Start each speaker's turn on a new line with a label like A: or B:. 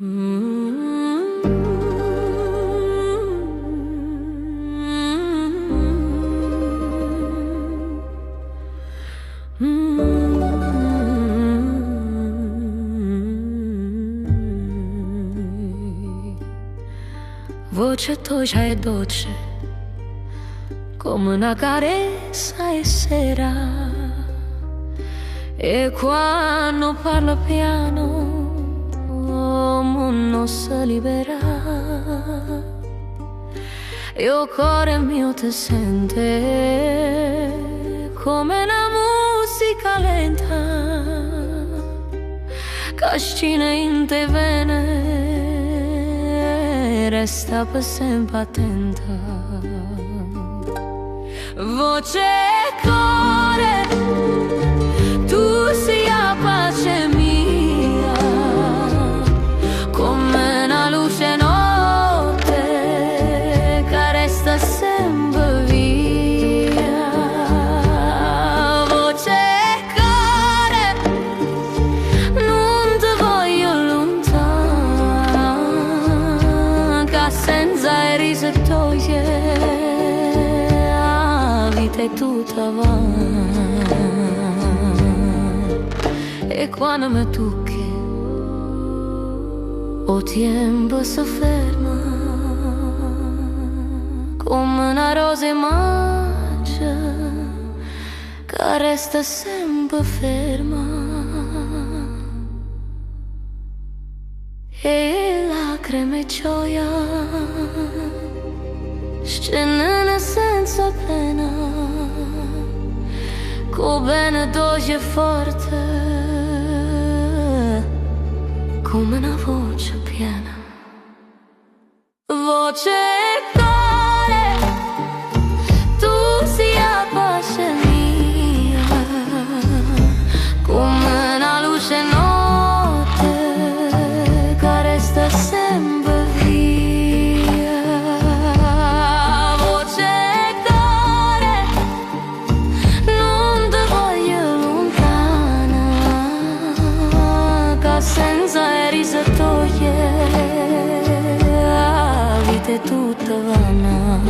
A: Voce tua è dolce come una carezza e sera, e quando parla piano non si libera. E il cuore mio ti sente come una musica lenta che scina in te vene, resta per sempre attenta. Voce e cuore, tu sia la pace mia, come una luce notte che resta sempre via. Voce e cuore, non ti voglio lontano, che senza risa toglie e tutta va. E quando mi tocchi il tempo si ferma come una rosa mangia che resta sempre ferma. E lacrime e gioia scendono senza pena, con bene dolce e forte come una voce piena. Voce e cuore, tu sia la pace mia, come una luce notte che resta sempre via. Voce e cuore, non ti voglio lontana, che senza risa toglie la vita è tutta vana.